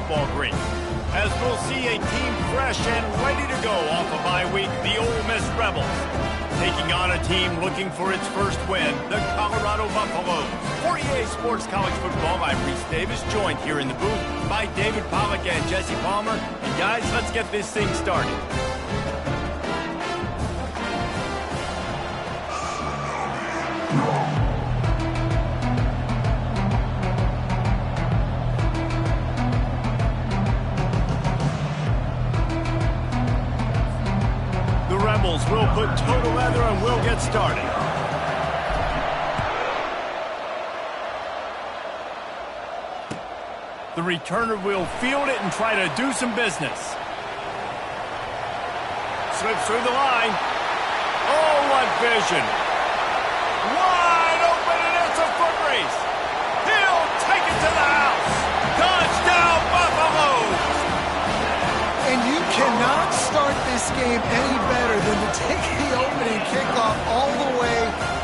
football great. As we'll see a team fresh and ready to go off a bye week, the Ole Miss Rebels. Taking on a team looking for its first win, the Colorado Buffaloes. For EA Sports College Football, I'm Reese Davis, joined here in the booth by David Pollack and Jesse Palmer. And guys, let's get this thing started. We'll put total leather and we'll get started. The returner will field it and try to do some business. Slips through the line. Oh, what vision. Wide open, and it's a foot race. He'll take it to the house. Touchdown, Buffaloes! And you cannot start this game any better than to take the opening kickoff all the way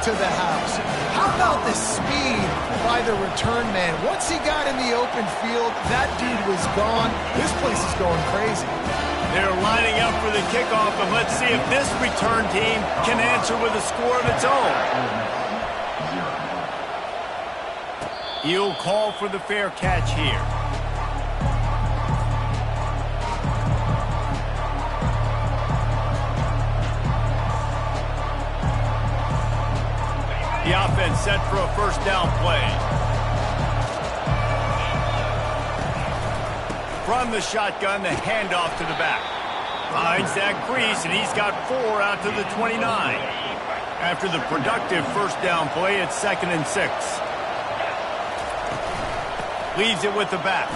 to the house. How about the speed by the return man? Once he got in the open field, that dude was gone. This place is going crazy. They're lining up for the kickoff, and let's see if this return team can answer with a score of its own. He'll call for the fair catch here. The offense set for a first down play. From the shotgun, the handoff to the back. Finds that crease, and he's got 4 out to the 29. After the productive first down play, it's 2nd and 6. Leaves it with the back.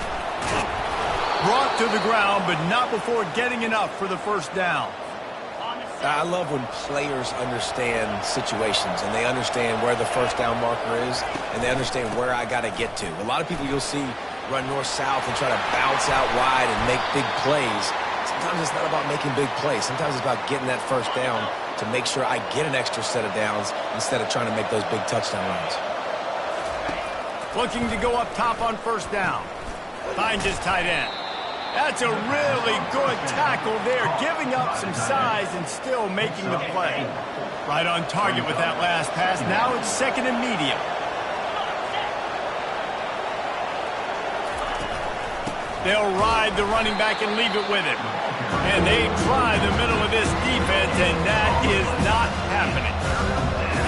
Brought to the ground, but not before getting enough for the first down. I love when players understand situations and they understand where the first down marker is and they understand where I got to get to. A lot of people you'll see run north-south and try to bounce out wide and make big plays. Sometimes it's not about making big plays. Sometimes it's about getting that first down to make sure I get an extra set of downs instead of trying to make those big touchdown runs. Looking to go up top on first down. Finds his tight end. That's a really good tackle there, giving up some size and still making the play. Right on target with that last pass. Now it's 2nd and medium. They'll ride the running back and leave it with him. And they try the middle of this defense, and that is not happening.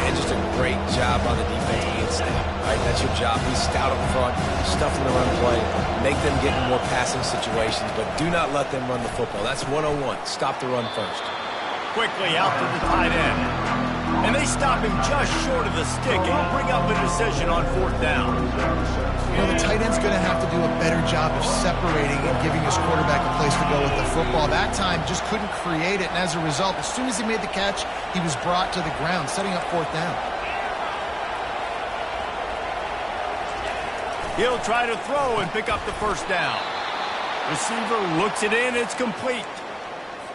And just a great job on the defense being stout. Right? That's your job. Be stout up front, stuff in the run play, make them get in more passing situations, but do not let them run the football. That's 101. Stop the run first. Quickly out to the tight end. And they stop him just short of the stick. It'll bring up a decision on 4th down. You know, the tight end's going to have to do a better job of separating and giving his quarterback a place to go with the football. That time just couldn't create it, and as a result, as soon as he made the catch, he was brought to the ground, setting up 4th down. He'll try to throw and pick up the first down. Receiver looks it in, it's complete.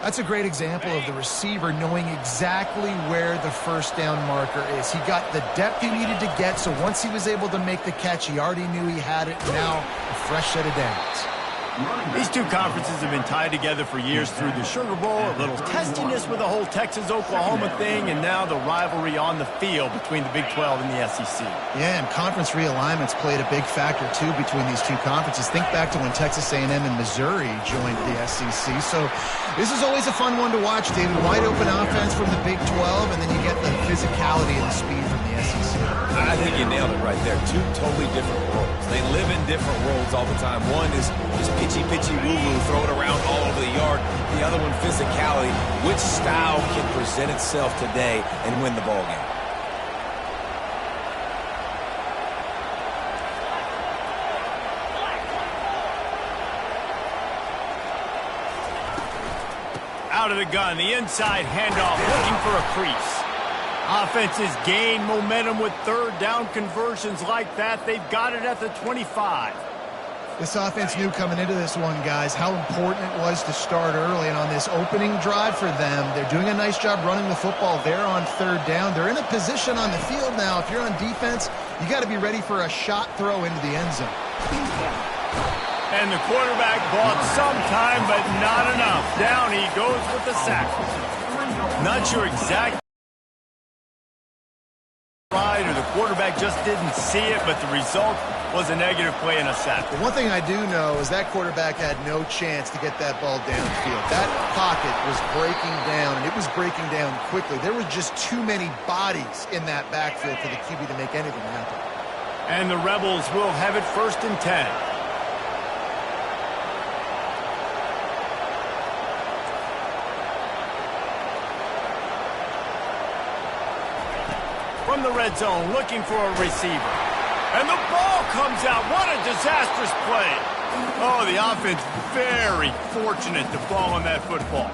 That's a great example of the receiver knowing exactly where the first down marker is. He got the depth he needed to get, so once he was able to make the catch, he already knew he had it. Now, a fresh set of downs. These two conferences have been tied together for years through the Sugar Bowl, a little testiness with the whole Texas-Oklahoma thing, and now the rivalry on the field between the Big 12 and the SEC. Yeah, and conference realignments played a big factor, too, between these two conferences. Think back to when Texas A&M and Missouri joined the SEC. So this is always a fun one to watch, David. Wide-open offense from the Big 12, and then you get the physicality and the speed from the SEC. I think you nailed it right there. 2 totally different worlds. They live in different worlds all the time. One is pitchy, woo-woo, throw it around all over the yard. The other one, physicality. Which style can present itself today and win the ball game? Out of the gun, the inside handoff, looking for a crease. Offenses gain momentum with 3rd down conversions like that. They've got it at the 25. This offense knew coming into this one, guys, how important it was to start early. And on this opening drive for them, they're doing a nice job running the football. They're on 3rd down. They're in a position on the field now. If you're on defense, you got to be ready for a shot throw into the end zone. And the quarterback bought some time, but not enough. Down he goes with the sack. Not sure exactly right, or the quarterback just didn't see it, but the result was a negative play and a sack. The one thing I do know is that quarterback had no chance to get that ball downfield. That pocket was breaking down, and it was breaking down quickly. There were just too many bodies in that backfield for the QB to make anything happen. And the Rebels will have it 1st and 10. From the red zone, looking for a receiver. And the ball comes out. What a disastrous play. Oh, the offense very fortunate to fall on that football.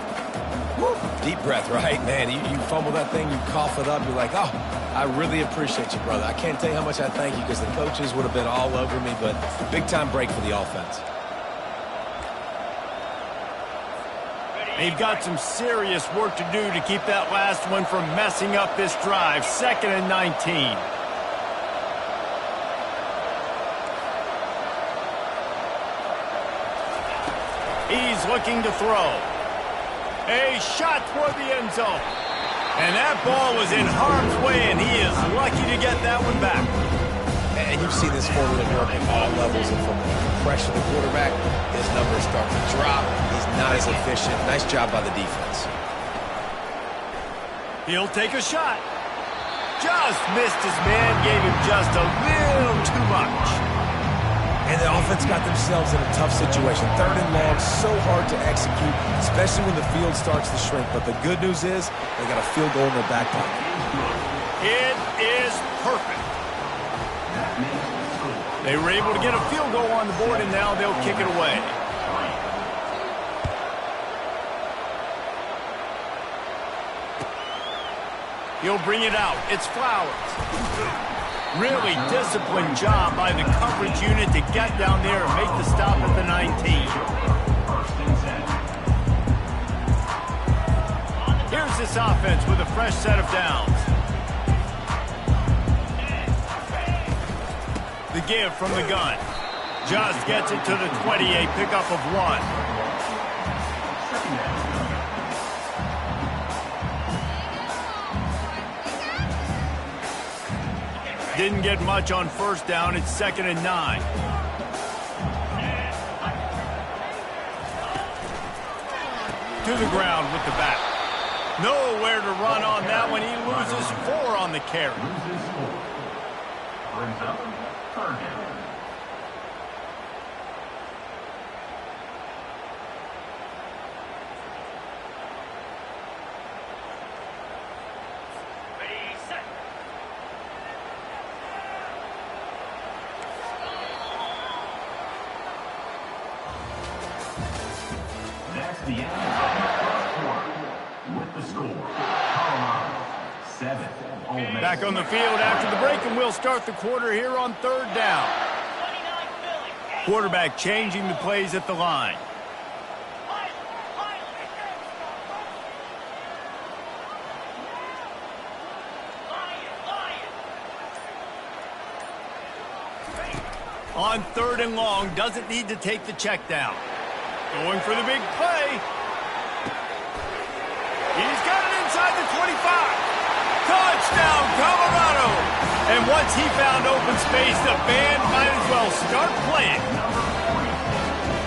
Woo. Deep breath, right? Man, you fumble that thing, you cough it up, you're like, oh, I really appreciate you, brother. I can't tell you how much I thank you because the coaches would have been all over me, but big-time break for the offense. They've got some serious work to do to keep that last one from messing up this drive. 2nd and 19. He's looking to throw. A shot toward the end zone. And that ball was in harm's way, and he is lucky to get that one back. And you've seen this formula work at all levels, and from pressure the quarterback, his numbers start to drop. He's not as efficient. Nice job by the defense. He'll take a shot. Just missed his man, gave him just a little too much. And the offense got themselves in a tough situation. 3rd and long, so hard to execute, especially when the field starts to shrink. But the good news is they got a field goal in their back pocket. It is perfect. They were able to get a field goal on the board, and now they'll kick it away. He'll bring it out. It's Flowers. Really disciplined job by the coverage unit to get down there and make the stop at the 19. Here's this offense with a fresh set of downs. The give from the gun. Just gets it to the 20, a pickup of 1. Didn't get much on 1st down. It's 2nd and 9. To the ground with the back. Nowhere to run on that one. He loses 4 on the carry. Brings up third down. The end of the first quarter with the score. Colorado 7. Ole Miss. Back on the field after the break, and we'll start the quarter here on 3rd down. Quarterback changing the plays at the line. On 3rd and long, doesn't need to take the check down. Going for the big play. He's got it inside the 25. Touchdown, Colorado. And once he found open space, the band might as well start playing.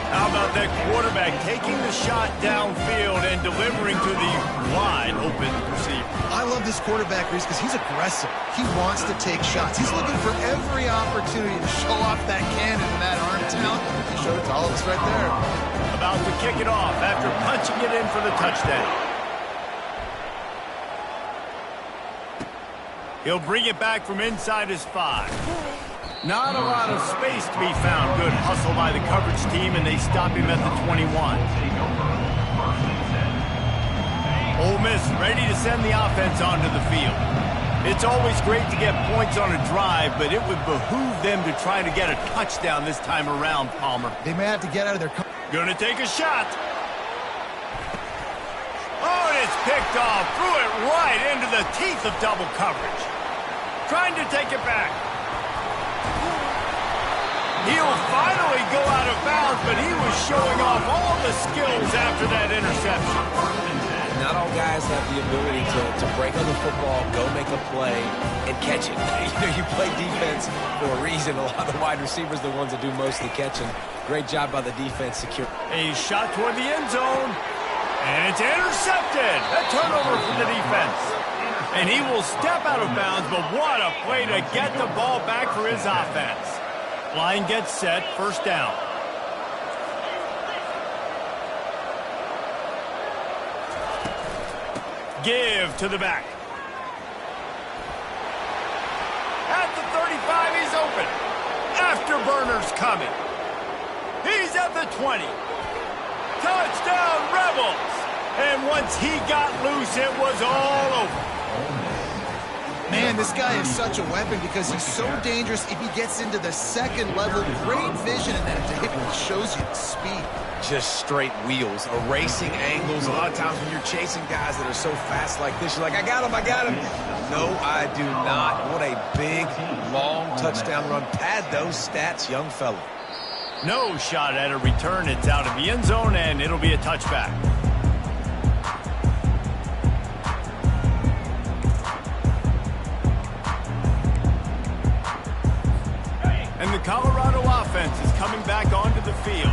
How about that quarterback taking the shot downfield and delivering to the wide open receiver? I love this quarterback, Reese, because he's aggressive. He wants to take shots. He's looking for every opportunity to show off that cannon and that arm talent. He showed it to all of us right there. About to kick it off after punching it in for the touchdown. He'll bring it back from inside his 5. Not a lot of space to be found. Good hustle by the coverage team, and they stop him at the 21. Ole Miss ready to send the offense onto the field. It's always great to get points on a drive, but it would behoove them to try to get a touchdown this time around, Palmer. They may have to get out of their... Gonna take a shot. Oh, and it's picked off. Threw it right into the teeth of double coverage. Trying to take it back. He'll finally go out of bounds, but he was showing off all the skills after that interception. Not all guys have the ability to break on the football, go make a play, and catch it. You play defense for a reason. A lot of wide receivers are the ones that do most of the catching. Great job by the defense secure. A shot toward the end zone, and it's intercepted. A turnover for the defense. And he will step out of bounds, but what a play to get the ball back for his offense. Line gets set, first down. Give to the back. At the 35, he's open. Afterburner's coming. He's at the 20. Touchdown, Rebels! And once he got loose, it was all over. Man, this guy is such a weapon because he's so dangerous if he gets into the second level. Great vision in that, David. It shows you the speed. Just straight wheels, erasing angles. A lot of times when you're chasing guys that are so fast like this, you're like, I got him, I got him. No, I do not. What a big, long touchdown run. Pad those stats, young fella. No shot at a return. It's out of the end zone, and it'll be a touchback. And the Colorado offense is coming back onto the field.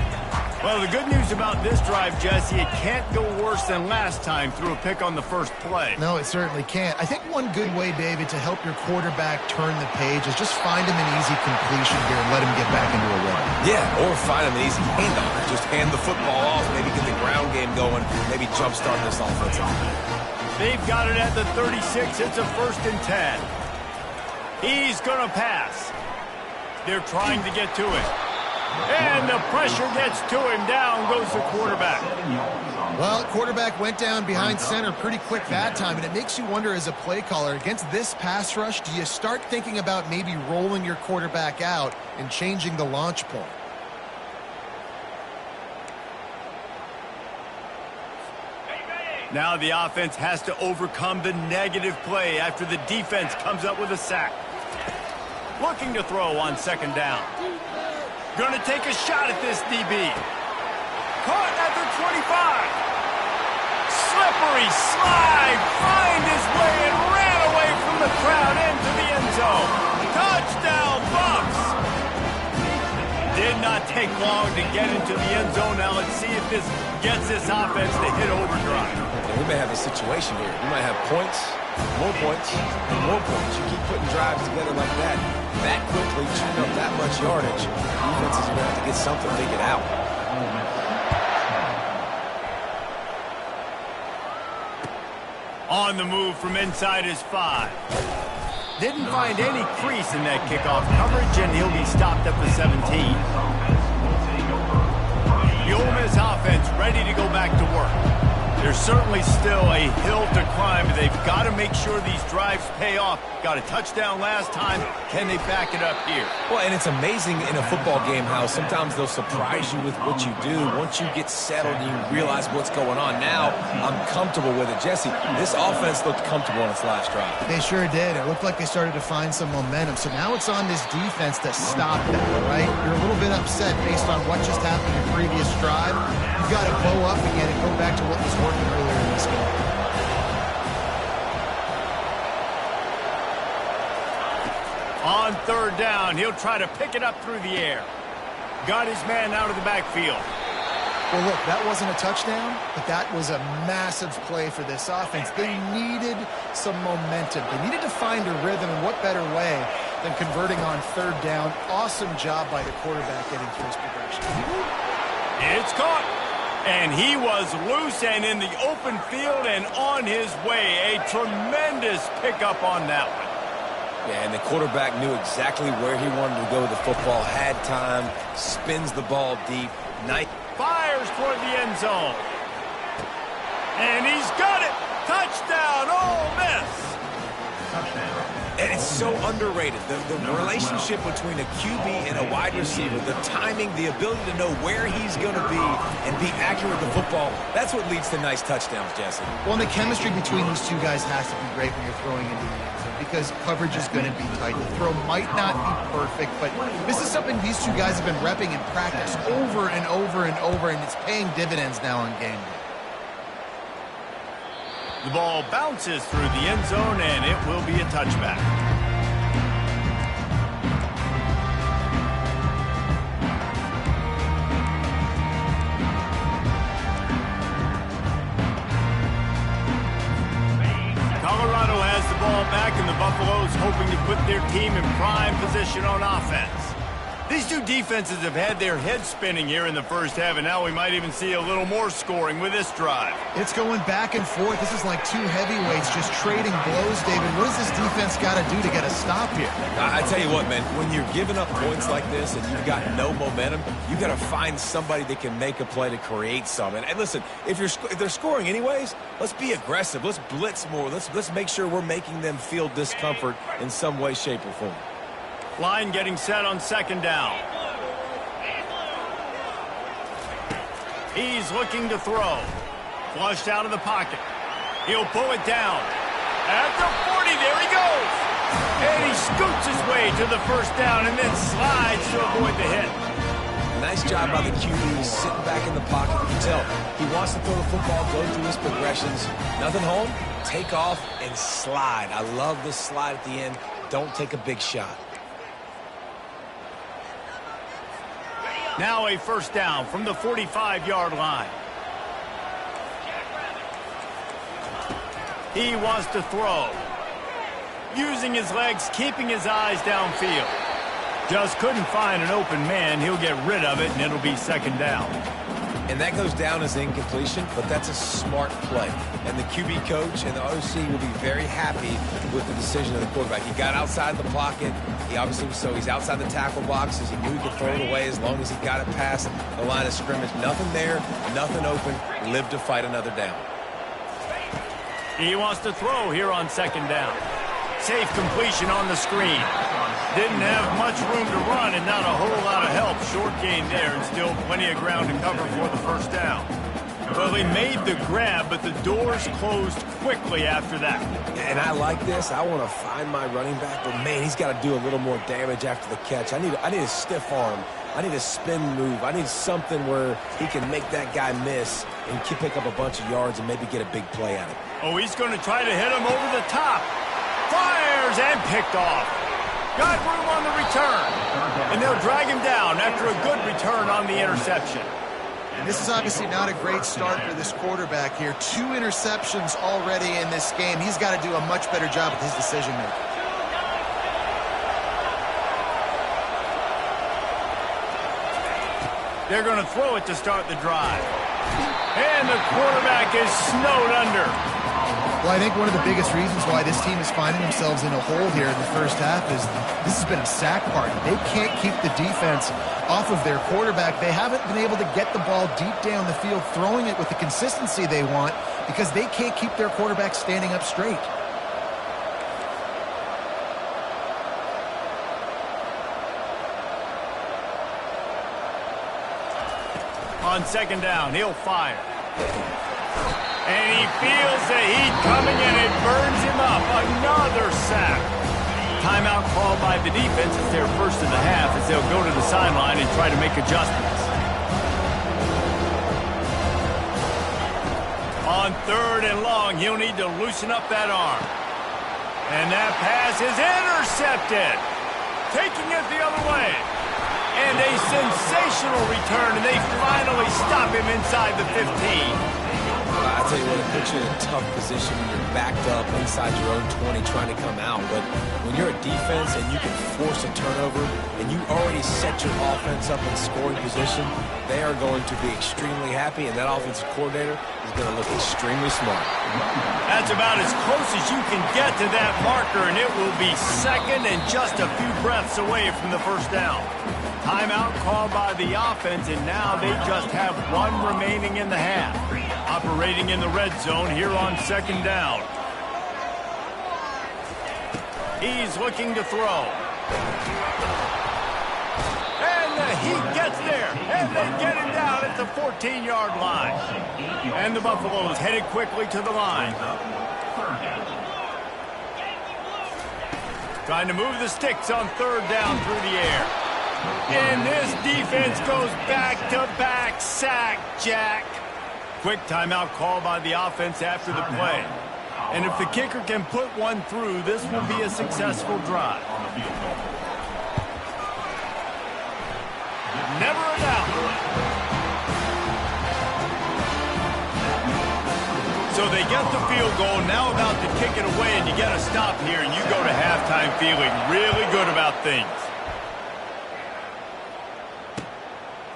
Well, the good news about this drive, Jesse, it can't go worse than last time through a pick on the first play. No, it certainly can't. I think one good way, David, to help your quarterback turn the page is just find him an easy completion here and let him get back into a run. Yeah, or find him an easy handoff. Just hand the football off, maybe get the ground game going, maybe jumpstart this offense. They've got it at the 36. It's a 1st and 10. He's going to pass. They're trying to get to it. And the pressure gets to him. Down goes the quarterback. Well, quarterback went down behind center pretty quick that time, and it makes you wonder as a play caller, against this pass rush, do you start thinking about maybe rolling your quarterback out and changing the launch point? Now the offense has to overcome the negative play after the defense comes up with a sack. Looking to throw on 2nd down. Going to take a shot at this DB. Caught at the 25. Slippery slide. Find his way and ran away from the crowd into the end zone. Touchdown, Bucks. Did not take long to get into the end zone. Now let's see if this gets this offense to hit overdrive. We may have a situation here. We might have points, more points, and more points. You keep putting drives together like that quickly, chewing up that much yardage, defenses are going to have to get something figured out. On the move from inside his 5. Didn't find any crease in that kickoff coverage, and he'll be stopped at the 17. The Ole Miss offense ready to go back to work. There's certainly still a hill to climb. They've got to make sure these drives pay off. Got a touchdown last time. Can they back it up here? Well, and it's amazing in a football game how sometimes they'll surprise you with what you do. Once you get settled and you realize what's going on. Now, I'm comfortable with it. Jesse, this offense looked comfortable on its last drive. They sure did. It looked like they started to find some momentum. So now it's on this defense to stop that, all right? You're a little bit upset based on what just happened in the previous drive. You've got to blow up again and go back to what was working earlier in this game. On 3rd down, he'll try to pick it up through the air. Got his man out of the backfield. Well, look, that wasn't a touchdown, but that was a massive play for this offense. They needed some momentum. They needed to find a rhythm, and what better way than converting on 3rd down. Awesome job by the quarterback getting through his progression. It's caught. And he was loose and in the open field and on his way. A tremendous pickup on that one. Yeah, and the quarterback knew exactly where he wanted to go with the football, had time, spins the ball deep. Nice. Fires toward the end zone. And he's got it. Touchdown, Ole Miss. And it's so underrated. The relationship between a QB and a wide receiver, the timing, the ability to know where he's going to be and be accurate with the football. That's what leads to nice touchdowns, Jesse. Well, and the chemistry between these two guys has to be great when you're throwing into the end zone because coverage is going to be tight. The throw might not be perfect, but this is something these two guys have been repping in practice over and over and over, and it's paying dividends now on game day. The ball bounces through the end zone, and it will be a touchback. Colorado has the ball back, and the Buffaloes hoping to put their team in prime position on offense. These two defenses have had their heads spinning here in the first half, and now we might even see a little more scoring with this drive. It's going back and forth. This is like two heavyweights just trading blows, David. What does this defense got to do to get a stop here? I tell you what, man, when you're giving up points like this and you've got no momentum, you got to find somebody that can make a play to create some. And listen, if they're scoring anyways, let's be aggressive. Let's blitz more. Let's make sure we're making them feel discomfort in some way, shape, or form. Line getting set on second down. He's looking to throw. Flushed out of the pocket. He'll pull it down. At the 40, there he goes. And he scoots his way to the first down and then slides to avoid the hit. Nice job by the QB, sitting back in the pocket. You can tell he wants to throw the football, go through his progressions. Nothing home, take off, and slide. I love this slide at the end. Don't take a big shot. Now a first down from the 45-yard line. He wants to throw. Using his legs, keeping his eyes downfield. Just couldn't find an open man. He'll get rid of it, and it'll be second down. And that goes down as incompletion, but that's a smart play. And the QB coach and the OC will be very happy with the decision of the quarterback. He got outside the pocket. He obviously, so he's outside the tackle boxes. He knew he could throw it away as long as he got it past the line of scrimmage. Nothing there, nothing open. Live to fight another down. He wants to throw here on second down. Safe completion on the screen. Didn't have much room to run and not a whole lot of help. Short gain there and still plenty of ground to cover for the first down. Well, he made the grab, but the doors closed quickly after that. And I like this. I want to find my running back, but man, he's got to do a little more damage after the catch. I need a stiff arm. I need a spin move. I need something where he can make that guy miss and pick up a bunch of yards and maybe get a big play at it. Oh, he's going to try to hit him over the top. Fires and picked off. Got room on the return. And they'll drag him down after a good return on the interception. And this is obviously not a great start for this quarterback here. 2 interceptions already in this game. He's got to do a much better job with his decision-making. They're going to throw it to start the drive. And the quarterback is snowed under. Well, I think one of the biggest reasons why this team is finding themselves in a hole here in the first half is this has been a sack party. They can't keep the defense off of their quarterback. They haven't been able to get the ball deep down the field, throwing it with the consistency they want because they can't keep their quarterback standing up straight. On second down, he'll fire. And he feels the heat coming and it burns him up. Another sack. Timeout called by the defense. It's their first of the half as they'll go to the sideline and try to make adjustments. On third and long, he'll need to loosen up that arm. And that pass is intercepted. Taking it the other way. And a sensational return, and they finally stop him inside the 15. I tell you what, it puts you in a tough position when you're backed up inside your own 20 trying to come out. But when you're a defense and you can force a turnover and you already set your offense up in scoring position, they are going to be extremely happy, and that offensive coordinator is going to look extremely smart. That's about as close as you can get to that marker, and it will be second and just a few breaths away from the first down. Timeout called by the offense, and now they just have one remaining in the half. Operating in the red zone here on second down. He's looking to throw. And he gets there, and they get him down at the 14-yard line. And the Buffaloes headed quickly to the line. Trying to move the sticks on third down through the air. And this defense goes back-to-back sack, Jack. Quick timeout call by the offense after the play. And if the kicker can put one through, this will be a successful drive. Never a doubt. So they get the field goal, now about to kick it away, and you got to stop here, and you go to halftime feeling really good about things.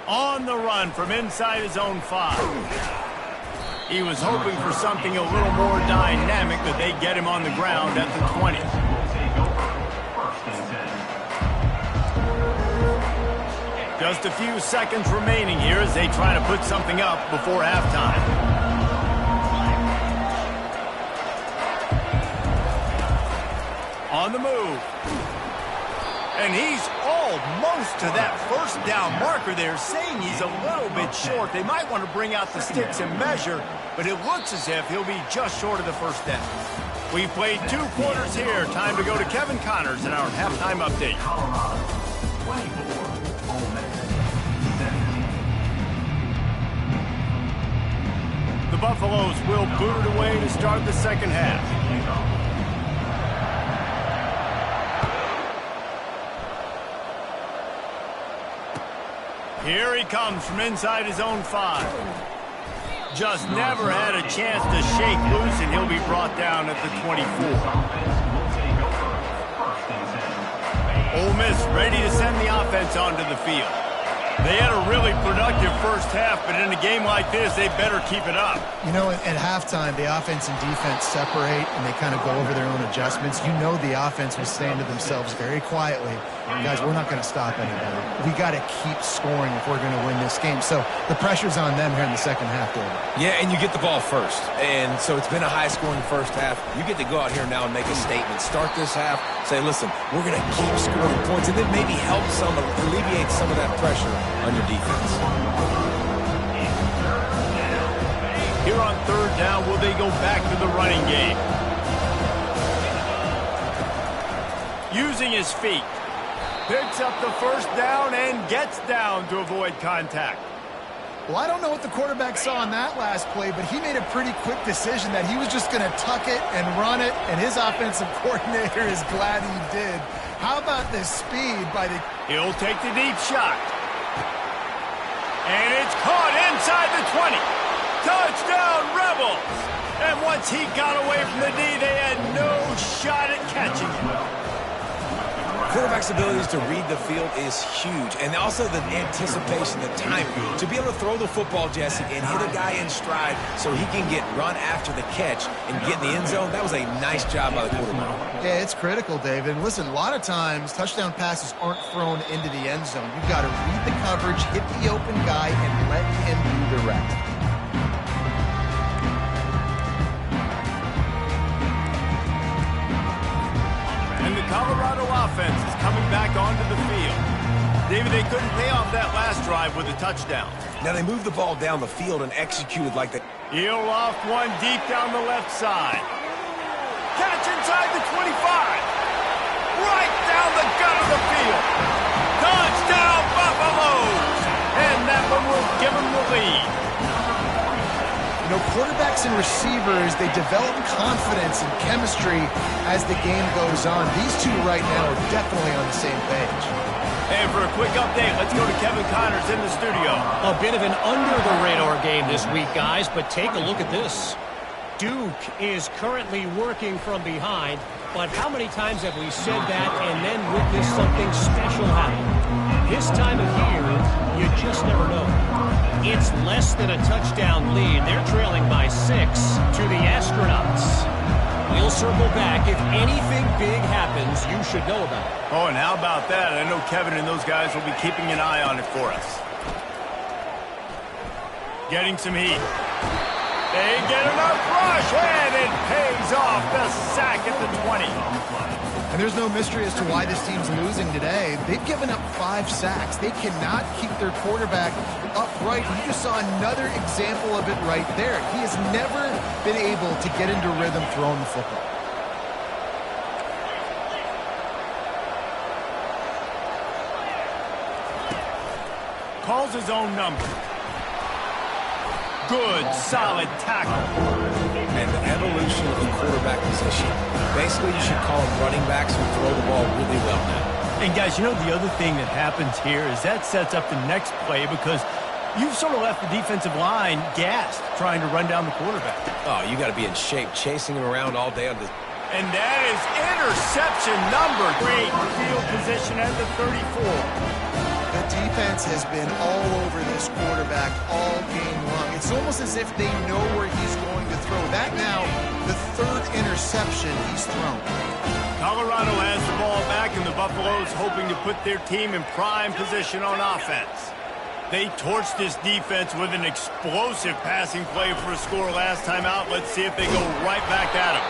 On the run from inside his own 5. He was hoping for something a little more dynamic, but they get him on the ground at the 20. Just a few seconds remaining here as they try to put something up before halftime. On the move. And he's almost to that first down marker there, saying he's a little bit short. They might want to bring out the sticks and measure, but it looks as if he'll be just short of the first down. We've played 2 quarters here. Time to go to Kevin Connors in our halftime update. The Buffaloes will boot it away to start the second half. Here he comes from inside his own 5. Just never had a chance to shake loose, and he'll be brought down at the 24. Ole Miss ready to send the offense onto the field. They had a really productive first half, but in a game like this, they better keep it up. You know, at halftime, the offense and defense separate, and they kind of go over their own adjustments. You know the offense was saying to themselves very quietly, guys, we're not going to stop anybody. We got to keep scoring if we're going to win this game. So the pressure's on them here in the second half, David. Yeah, and you get the ball first. And so it's been a high-scoring first half. You get to go out here now and make a statement. Start this half, say, listen, we're going to keep scoring points, and then maybe help alleviate some of that pressure on your defense. Here on third down, will they go back to the running game? Using his feet. Picks up the first down and gets down to avoid contact. Well, I don't know what the quarterback saw on that last play, but he made a pretty quick decision that he was just going to tuck it and run it, and his offensive coordinator is glad he did. How about the speed by the... He'll take the deep shot. And it's caught inside the 20. Touchdown, Rebels! And once he got away from the D, they had no shot at catching him. Quarterback's abilities to read the field is huge, and also the anticipation, the time to be able to throw the football, Jesse, and hit a guy in stride so he can get run after the catch and get in the end zone. That was a nice job by the quarterback. Yeah, it's critical, David. And listen, a lot of times touchdown passes aren't thrown into the end zone. You've got to read the coverage, hit the open guy, and let him do the rest. Colorado offense is coming back onto the field. David, they couldn't pay off that last drive with a touchdown. Now they moved the ball down the field and executed like that. He'll loft one deep down the left side. Catch inside the 25. Right down the gut of the field. Touchdown, Buffaloes! And that one will give them the lead. You know, quarterbacks and receivers, they develop confidence and chemistry as the game goes on. These two right now are definitely on the same page. And for a quick update, let's go to Kevin Connors in the studio. A bit of an under-the-radar game this week, guys, but take a look at this. Duke is currently working from behind, but how many times have we said that and then witnessed something special happen? This time of year, you just never know. It's less than a touchdown lead. They're trailing by 6 to the Astronauts. We'll circle back. If anything big happens, you should know about it. Oh, and how about that? I know Kevin and those guys will be keeping an eye on it for us. Getting some heat. They get enough rush, and it pays off the sack at the 20. And there's no mystery as to why this team's losing today. They've given up 5 sacks. They cannot keep their quarterback upright. You just saw another example of it right there. He has never been able to get into rhythm throwing the football. Calls his own number. Good, solid tackle. And the evolution of the quarterback position. Basically, you should call them running backs who throw the ball really well now. And guys, you know the other thing that happens here is that sets up the next play because you've sort of left the defensive line gassed trying to run down the quarterback. Oh, you got to be in shape, chasing him around all day on this. And that is interception number 3. Field position at the 34. The defense has been all over this quarterback all game long. It's almost as if they know where he's going to throw. That now, the 3rd interception he's thrown. Colorado has the ball back, and the Buffaloes hoping to put their team in prime position on offense. They torched this defense with an explosive passing play for a score last time out. Let's see if they go right back at him.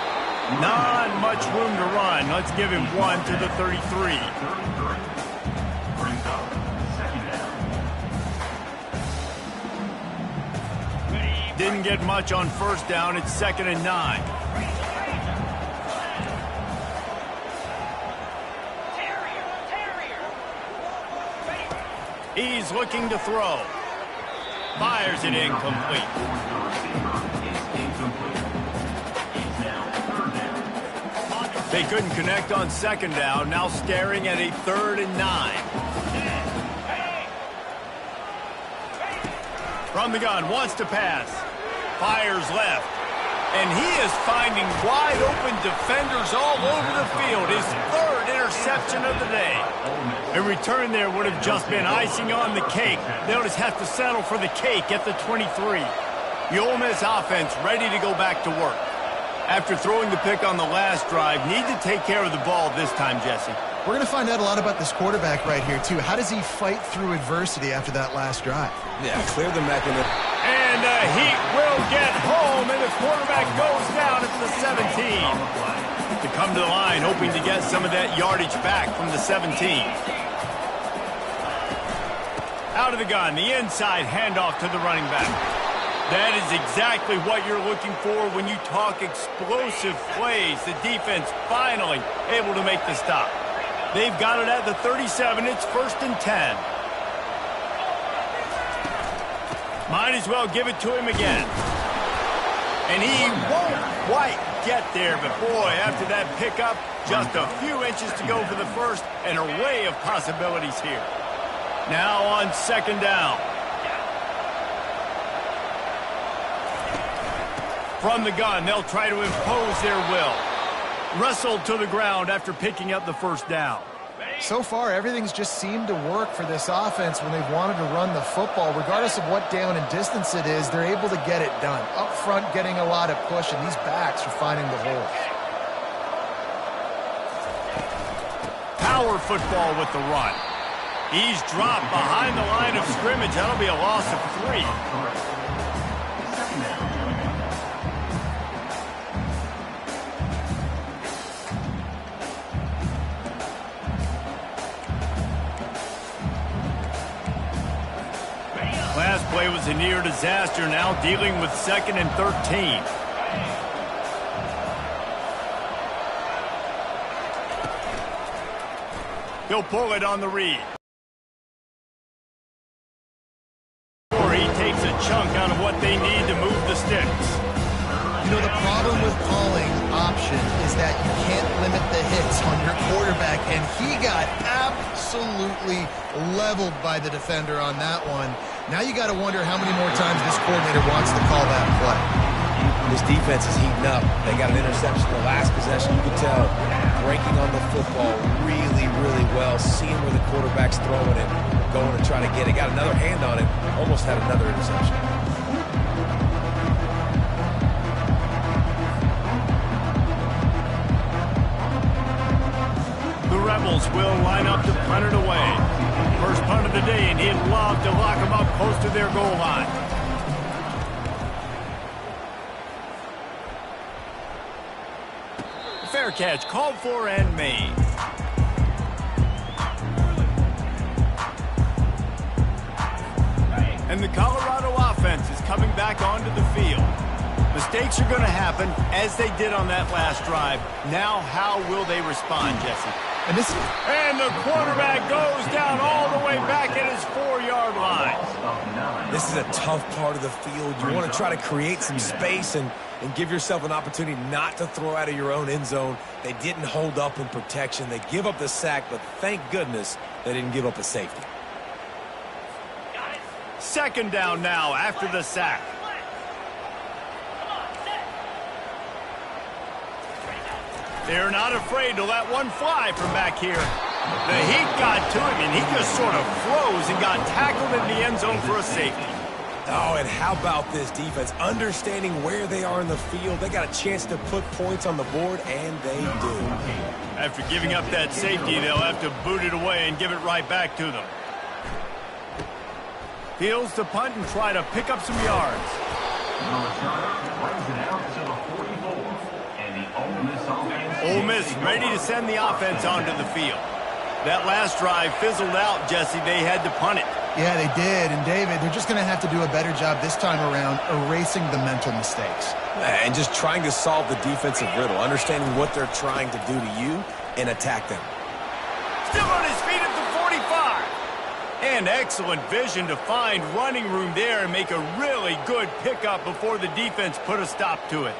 Not much room to run. Let's give him 1 to the 33. Didn't get much on first down. It's 2nd and 9. He's looking to throw. Fires it incomplete. They couldn't connect on 2nd down. Now staring at a 3rd and 9. From the gun, wants to pass. Fires left. And he is finding wide open defenders all over the field. His 3rd interception of the day. A return there would have just been icing on the cake. They'll just have to settle for the cake at the 23. The Ole Miss offense ready to go back to work. After throwing the pick on the last drive, need to take care of the ball this time, Jesse. We're going to find out a lot about this quarterback right here, too. How does he fight through adversity after that last drive? Yeah, clear the mechanism. And the Heat will get home, and the quarterback goes down at the 17. To come to the line, hoping to get some of that yardage back from the 17. Out of the gun, the inside handoff to the running back. That is exactly what you're looking for when you talk explosive plays. The defense finally able to make the stop. They've got it at the 37. It's 1st and 10. Might as well give it to him again. And he won't quite get there, but boy, after that pickup, just a few inches to go for the first. An array of possibilities here. Now on 2nd down. From the gun, they'll try to impose their will. Wrestled to the ground after picking up the 1st down. So far, everything's just seemed to work for this offense when they've wanted to run the football. Regardless of what down and distance it is, they're able to get it done. Up front, getting a lot of push, and these backs are finding the holes. Power football with the run. He's dropped behind the line of scrimmage. That'll be a loss of 3. Last play was a near disaster, now dealing with 2nd and 13. He'll pull it on the read. Or he takes a chunk out of what they need to move the sticks. You know, the problem with calling option is that you can't limit the hits on your quarterback, and he got absolutely leveled by the defender on that one. Now you got to wonder how many more times this coordinator wants to call that play. This defense is heating up. They got an interception the last possession. You can tell breaking on the football really, really well, seeing where the quarterback's throwing it, going to try to get it. Got another hand on it, almost had another interception. The Rebels will line up to punt it away. First punt of the day, and he'd love to lock them up close to their goal line. Fair Fair catch, called for and made. And the Colorado offense is coming back onto the field. Mistakes are going to happen, as they did on that last drive. Now, how will they respond, Jesse? And the quarterback goes down all the way back at his 4-yard line. This is a tough part of the field. You want to try to create some space and give yourself an opportunity not to throw out of your own end zone. They didn't hold up in protection. They give up the sack, but thank goodness they didn't give up a safety. Second down now after the sack. They're not afraid to let one fly from back here. The heat got to him, and he just sort of froze and got tackled in the end zone for a safety. Oh, and how about this defense? Understanding where they are in the field. They got a chance to put points on the board, and they do. After giving up that safety, they'll have to boot it away and give it right back to them. Fields to punt and try to pick up some yards. Ole Miss ready to send the offense onto the field. That last drive fizzled out, Jesse. They had to punt it. Yeah, they did. And, David, they're just going to have to do a better job this time around erasing the mental mistakes. And just trying to solve the defensive riddle, understanding what they're trying to do to you and attack them. Still on his feet at the 45. And excellent vision to find running room there and make a really good pickup before the defense put a stop to it.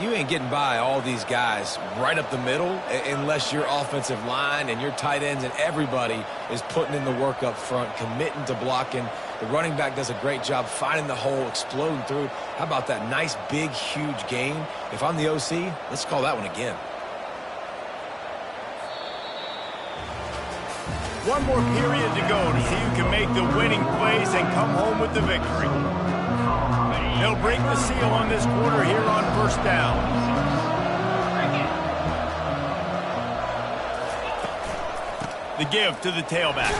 You ain't getting by all these guys right up the middle unless your offensive line and your tight ends and everybody is putting in the work up front, committing to blocking. The running back does a great job finding the hole, exploding through. How about that nice, big, huge gain? If I'm the OC, let's call that one again. One more period to go to see who can make the winning plays and come home with the victory. They'll break the seal on this quarter here on first down. The give to the tailback.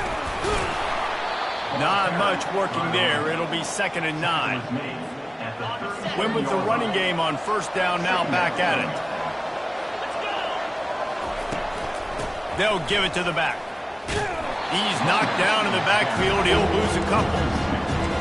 Not much working there. It'll be 2nd and 9. Win with the running game on first down, now back at it. They'll give it to the back. He's knocked down in the backfield. He'll lose a couple.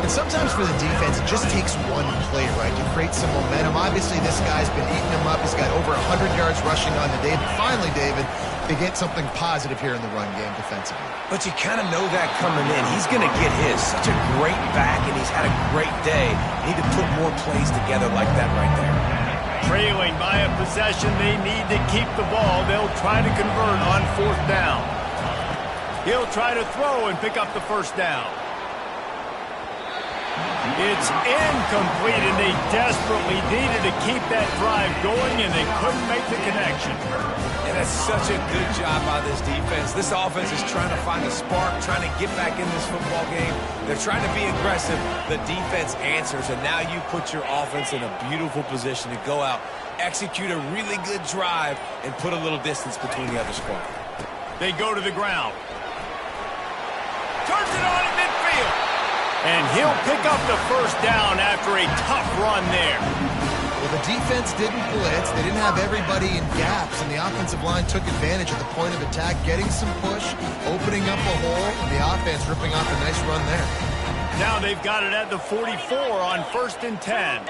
And sometimes for the defense, it just takes one play, right, to create some momentum. Obviously, this guy's been eating him up. He's got over 100 yards rushing on the day. But finally, David, they get something positive here in the run game defensively. But you kind of know that coming in. He's going to get his. Such a great back, and he's had a great day. Need to put more plays together like that right there. Trailing by a possession, they need to keep the ball. They'll try to convert on 4th down. He'll try to throw and pick up the first down. It's incomplete, and they desperately needed to keep that drive going, and they couldn't make the connection. And that's such a good job by this defense. This offense is trying to find a spark, trying to get back in this football game. They're trying to be aggressive. The defense answers, and now you put your offense in a beautiful position to go out, execute a really good drive, and put a little distance between the other squad. They go to the ground. Turns it on in midfield. And he'll pick up the first down after a tough run there. Well, the defense didn't blitz. They didn't have everybody in gaps, and the offensive line took advantage at the point of attack, getting some push, opening up a hole, and the offense ripping off a nice run there. Now they've got it at the 44 on 1st and 10.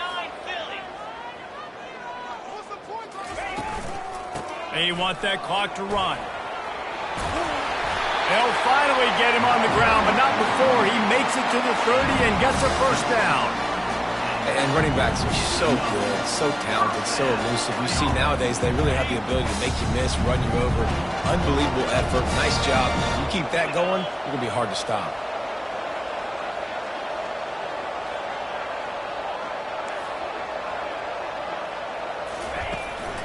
They want that clock to run. They'll finally get him on the ground, but not before he makes it to the 30 and gets a first down. And running backs are so good, so talented, so elusive. You see nowadays they really have the ability to make you miss, run you over. Unbelievable effort. Nice job. You keep that going, you're going to be hard to stop.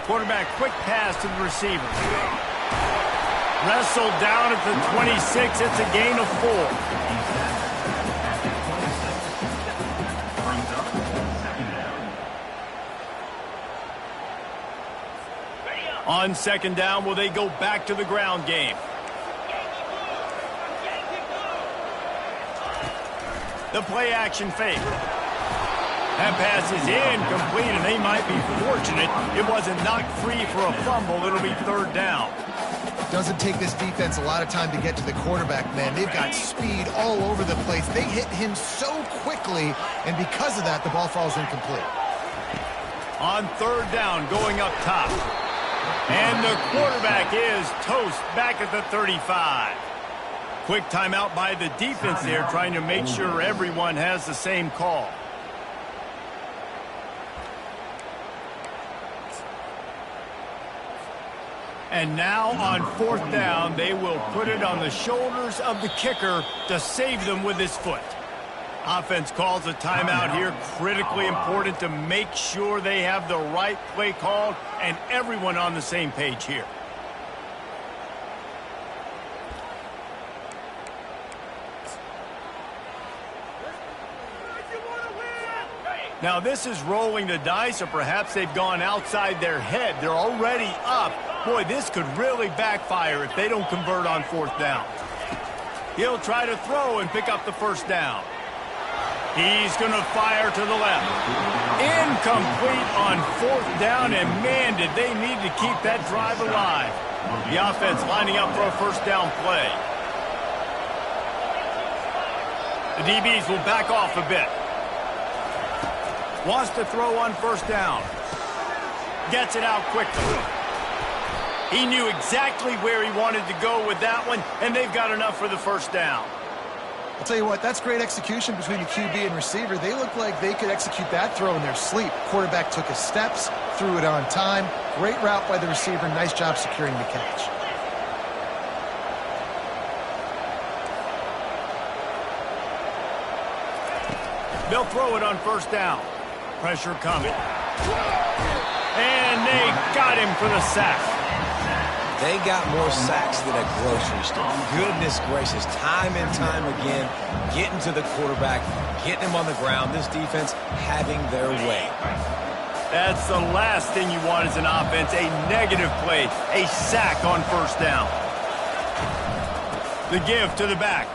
Quarterback, quick pass to the receiver. Wrestled down at the 26. It's a gain of 4. On 2nd down, will they go back to the ground game? The play action fake. That pass is incomplete, and they might be fortunate it wasn't knocked free for a fumble. It'll be third down. Doesn't take this defense a lot of time to get to the quarterback, man. They've got speed all over the place. They hit him so quickly, and because of that, the ball falls incomplete. On third down, going up top. And the quarterback is toast back at the 35. Quick timeout by the defense there, trying to make sure everyone has the same call. And now on fourth down, they will put it on the shoulders of the kicker to save them with his foot. Offense calls a timeout here. Critically important to make sure they have the right play called and everyone on the same page here. Now this is rolling the dice, or perhaps they've gone outside their head. They're already up. Boy, this could really backfire if they don't convert on fourth down. He'll try to throw and pick up the first down. He's going to fire to the left. Incomplete on fourth down, and man, did they need to keep that drive alive. The offense lining up for a first down play. The DBs will back off a bit. Wants to throw on first down. Gets it out quickly. He knew exactly where he wanted to go with that one, and they've got enough for the first down. I'll tell you what, that's great execution between the QB and receiver. They look like they could execute that throw in their sleep. Quarterback took his steps, threw it on time. Great route by the receiver. Nice job securing the catch. They'll throw it on first down. Pressure coming. And they got him for the sack. They got more sacks than a grocery store. Goodness gracious, time and time again, getting to the quarterback, getting him on the ground. This defense having their way. That's the last thing you want as an offense, a negative play, a sack on first down. The give to the back.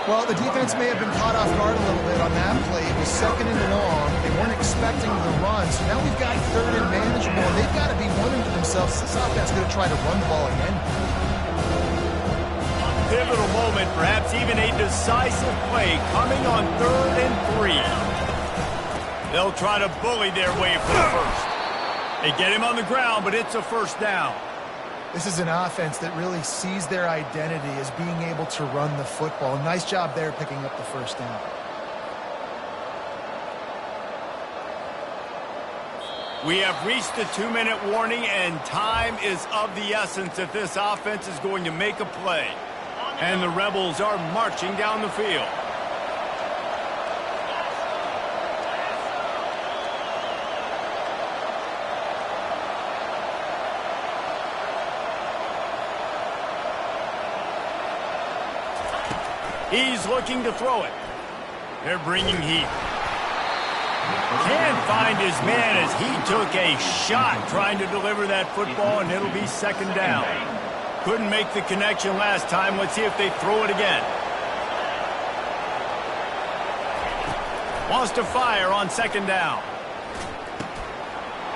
Well, the defense may have been caught off guard a little bit on that play. It was second and long. They weren't expecting the run, so now we've got third and manageable, and they've got to be wondering to themselves, this offense is going to try to run the ball again. Pivotal moment, perhaps even a decisive play coming on 3rd and 3. They'll try to bully their way for the first. They get him on the ground, but it's a first down. This is an offense that really sees their identity as being able to run the football. Nice job there picking up the first down. We have reached the 2-minute warning, and time is of the essence if this offense is going to make a play. And the Rebels are marching down the field. He's looking to throw it. They're bringing heat. Can't find his man as he took a shot trying to deliver that football, and it'll be second down. Couldn't make the connection last time. Let's see if they throw it again. Wants to fire on second down.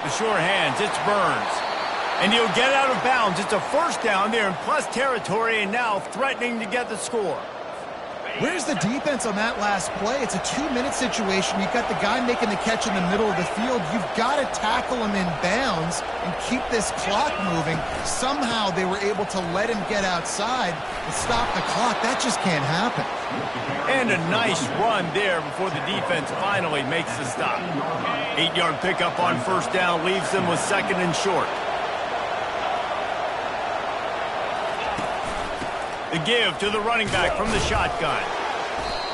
The sure hands, it's Burns. And he'll get out of bounds. It's a first down there in plus territory, and now threatening to get the score. Where's the defense on that last play? It's a 2-minute situation. You've got the guy making the catch in the middle of the field. You've got to tackle him in bounds and keep this clock moving. Somehow they were able to let him get outside and stop the clock. That just can't happen. And a nice run there before the defense finally makes the stop. 8-yard pickup on first down leaves them with second and short. The give to the running back from the shotgun.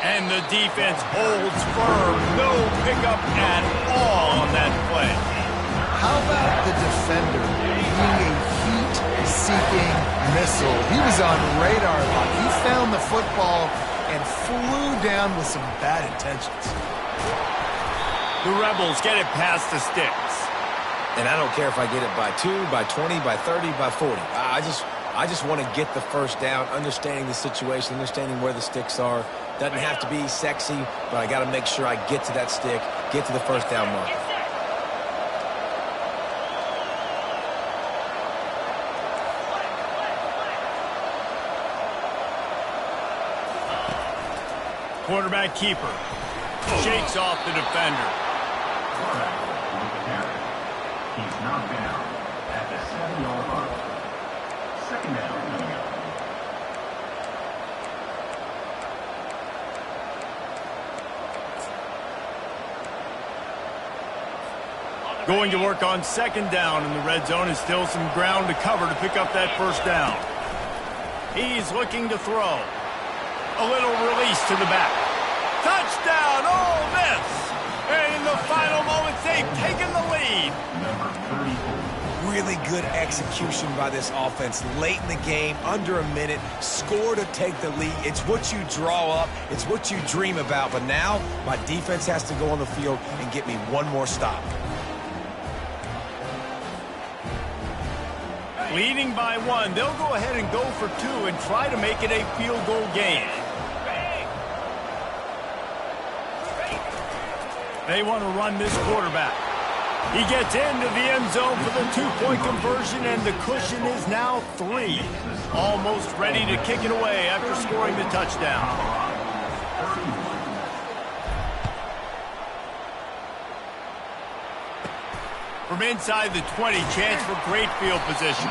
And the defense holds firm. No pickup at all on that play. How about the defender being a heat-seeking missile? He was on radar lock. He found the football and flew down with some bad intentions. The Rebels get it past the sticks. And I don't care if I get it by 2, by 20, by 30, by 40. I just want to get the first down, understanding the situation, understanding where the sticks are. Doesn't have to be sexy, but I got to make sure I get to that stick, get to the first down mark. Quarterback keeper shakes off the defender. He's knocked down at the 7-yard line. Second down coming up. Going to work on second down in the red zone, is still some ground to cover to pick up that first down. He's looking to throw. A little release to the back. Touchdown, Ole Miss! And in the final moments, they've taken the lead. Number 34. Really good execution by this offense. Late in the game, under a minute, score to take the lead. It's what you draw up. It's what you dream about. But now, my defense has to go on the field and get me one more stop. Leading by 1, they'll go ahead and go for 2 and try to make it a field goal game. They want to run this quarterback. He gets into the end zone for the 2-point conversion, and the cushion is now 3. Almost ready to kick it away after scoring the touchdown. From inside the 20, chance for great field position.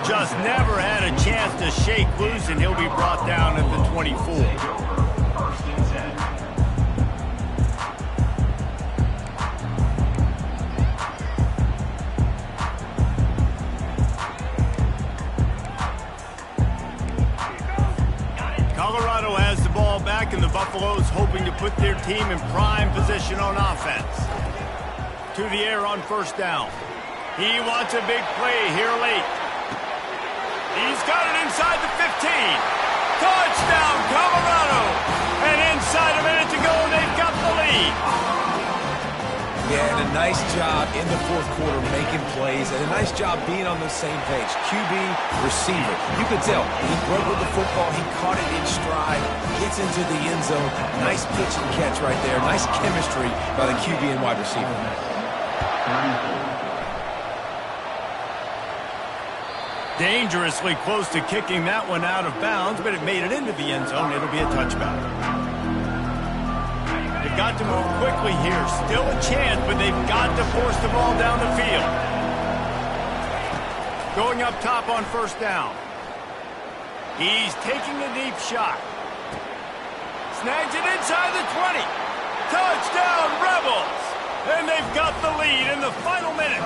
Just never had a chance to shake loose, and he'll be brought down at the 24. Colorado has the ball back, and the Buffaloes hoping to put their team in prime position on offense. To the air on first down. He wants a big play here late. He's got it inside the 15. Touchdown, Colorado! And inside a minute to go, they've got the lead. Yeah, and a nice job in the fourth quarter making plays, and a nice job being on the same page. QB, receiver. You could tell he broke with the football. He caught it in stride, gets into the end zone. Nice pitch and catch right there. Nice chemistry by the QB and wide receiver. Dangerously close to kicking that one out of bounds, but it made it into the end zone. It'll be a touchback. They've got to move quickly here. Still a chance, but they've got to force the ball down the field. Going up top on first down. He's taking a deep shot. Snags it inside the 20. Touchdown, Rebels! And they've got the lead in the final minute.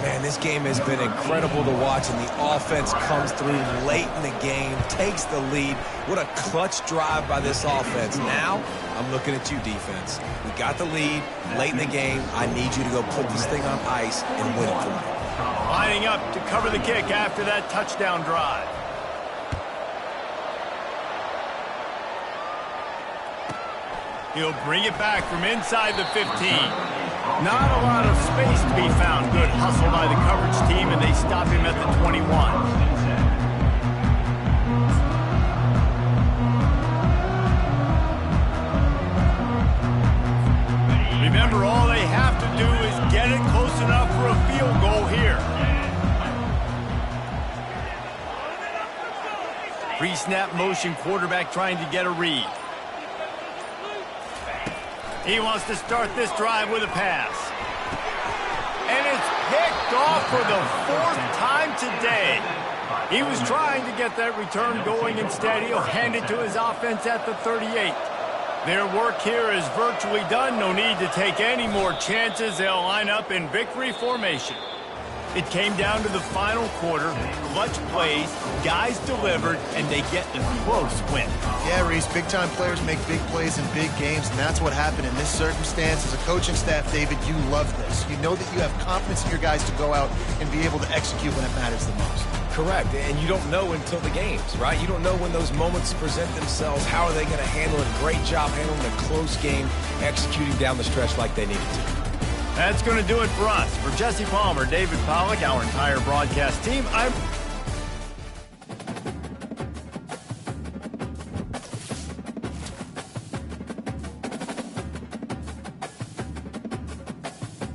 Man, this game has been incredible to watch, and the offense comes through late in the game, takes the lead. What a clutch drive by this offense. Now, I'm looking at you, defense. We got the lead late in the game. I need you to go put this thing on ice and win it for me. Lining up to cover the kick after that touchdown drive. He'll bring it back from inside the 15. Not a lot of space to be found. Good hustle by the coverage team, and they stop him at the 21. Remember, all they have to do is get it close enough for a field goal here. Pre-snap motion, quarterback trying to get a read. He wants to start this drive with a pass. And it's picked off for the 4th time today. He was trying to get that return going. Instead, he'll hand it to his offense at the 38. Their work here is virtually done. No need to take any more chances. They'll line up in victory formation. It came down to the final quarter. Clutch plays, guys delivered, and they get the close win. Yeah, Reese, big-time players make big plays in big games, and that's what happened in this circumstance. As a coaching staff, David, you love this. You know that you have confidence in your guys to go out and be able to execute when it matters the most. Correct, and you don't know until the games, right? You don't know when those moments present themselves. How are they going to handle it? Great job handling a close game, executing down the stretch like they needed to. That's going to do it for us. For Jesse Palmer, David Pollack, our entire broadcast team, I'm